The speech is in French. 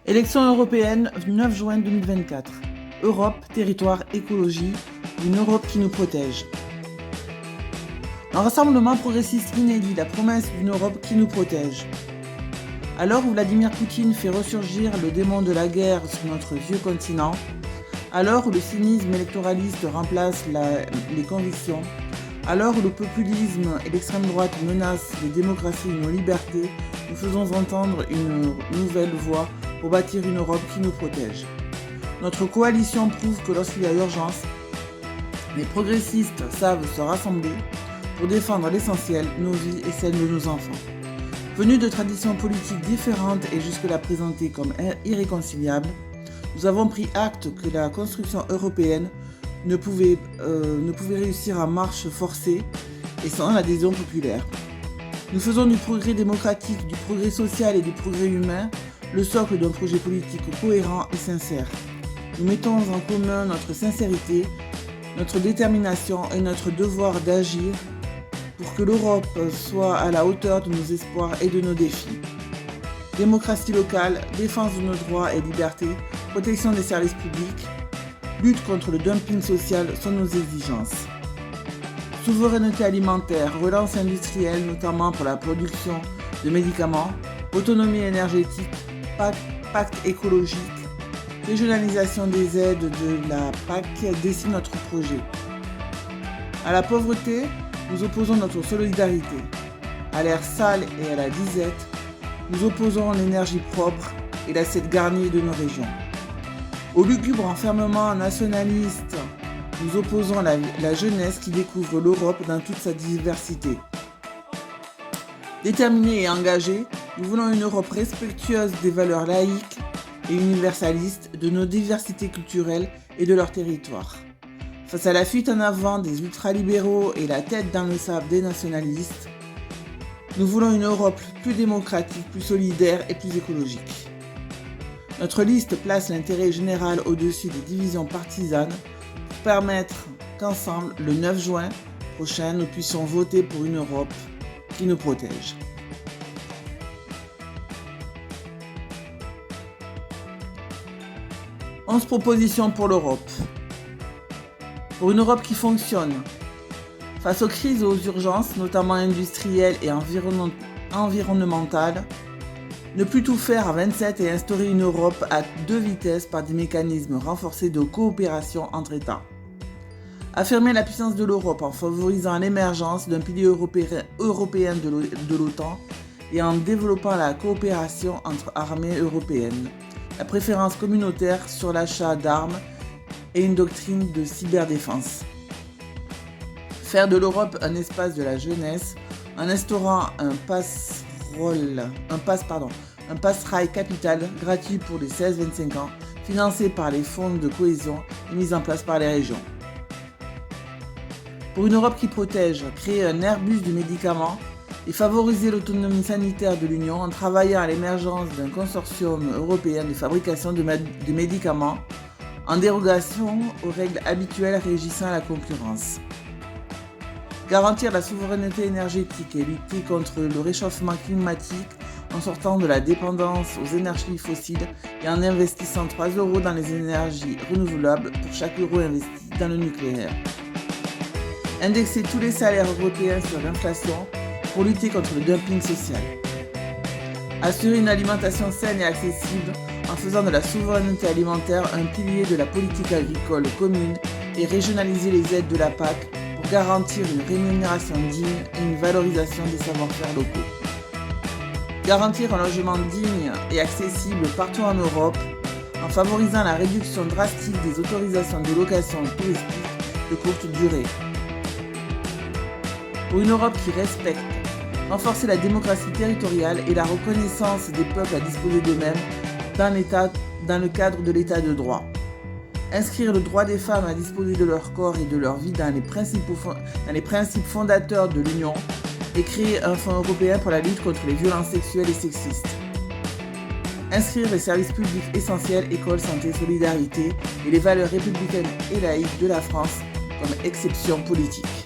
Élections européennes, 9 juin 2024. Europe, territoire, écologie, une Europe qui nous protège. Un rassemblement progressiste inédit, la promesse d'une Europe qui nous protège. À l'heure où Vladimir Poutine fait ressurgir le démon de la guerre sur notre vieux continent, à l'heure où le cynisme électoraliste remplace les convictions, à l'heure où le populisme et l'extrême droite menacent les démocraties et nos libertés, nous faisons entendre une nouvelle voix pour bâtir une Europe qui nous protège. Notre coalition prouve que lorsqu'il y a urgence, les progressistes savent se rassembler pour défendre l'essentiel, nos vies et celles de nos enfants. Venus de traditions politiques différentes et jusque-là présentées comme irréconciliables, nous avons pris acte que la construction européenne ne pouvait réussir à marche forcée et sans l'adhésion populaire. Nous faisons du progrès démocratique, du progrès social et du progrès humain le socle d'un projet politique cohérent et sincère. Nous mettons en commun notre sincérité, notre détermination et notre devoir d'agir pour que l'Europe soit à la hauteur de nos espoirs et de nos défis. Démocratie locale, défense de nos droits et libertés, protection des services publics, lutte contre le dumping social sont nos exigences. Souveraineté alimentaire, relance industrielle notamment pour la production de médicaments, autonomie énergétique, pacte écologique, régionalisation des aides de la PAC dessinent notre projet. À la pauvreté, nous opposons notre solidarité. À l'air sale et à la disette, nous opposons l'énergie propre et l'assiette garnie de nos régions. Au lugubre enfermement nationaliste, nous opposons la jeunesse qui découvre l'Europe dans toute sa diversité. Déterminés et engagés, nous voulons une Europe respectueuse des valeurs laïques et universalistes de nos diversités culturelles et de leur territoire. Face à la fuite en avant des ultralibéraux et la tête dans le sable des nationalistes, nous voulons une Europe plus démocratique, plus solidaire et plus écologique. Notre liste place l'intérêt général au-dessus des divisions partisanes pour permettre qu'ensemble, le 9 juin prochain, nous puissions voter pour une Europe qui nous protège. « 11 propositions pour l'Europe. Pour une Europe qui fonctionne. Face aux crises et aux urgences, notamment industrielles et environnementales, ne plus tout faire à 27 et instaurer une Europe à 2 vitesses par des mécanismes renforcés de coopération entre États. Affirmer la puissance de l'Europe en favorisant l'émergence d'un pilier européen de l'OTAN et en développant la coopération entre armées européennes, la préférence communautaire sur l'achat d'armes et une doctrine de cyberdéfense. Faire de l'Europe un espace de la jeunesse en instaurant un pass-rail capital gratuit pour les 16-25 ans, financé par les fonds de cohésion et mis en place par les régions. Pour une Europe qui protège, créer un Airbus du médicament et favoriser l'autonomie sanitaire de l'Union en travaillant à l'émergence d'un consortium européen de fabrication de médicaments en dérogation aux règles habituelles régissant la concurrence. Garantir la souveraineté énergétique et lutter contre le réchauffement climatique en sortant de la dépendance aux énergies fossiles et en investissant 3 € dans les énergies renouvelables pour chaque euro investi dans le nucléaire. Indexer tous les salaires européens sur l'inflation pour lutter contre le dumping social. Assurer une alimentation saine et accessible en faisant de la souveraineté alimentaire un pilier de la politique agricole commune et régionaliser les aides de la PAC pour garantir une rémunération digne et une valorisation des savoir-faire locaux. Garantir un logement digne et accessible partout en Europe en favorisant la réduction drastique des autorisations de location touristique de courte durée. Pour une Europe qui respecte, renforcer la démocratie territoriale et la reconnaissance des peuples à disposer d'eux-mêmes dans le cadre de l'état de droit. Inscrire le droit des femmes à disposer de leur corps et de leur vie dans les principes fondateurs de l'Union et créer un fonds européen pour la lutte contre les violences sexuelles et sexistes. Inscrire les services publics essentiels, écoles, santé, solidarité et les valeurs républicaines et laïques de la France comme exception politique.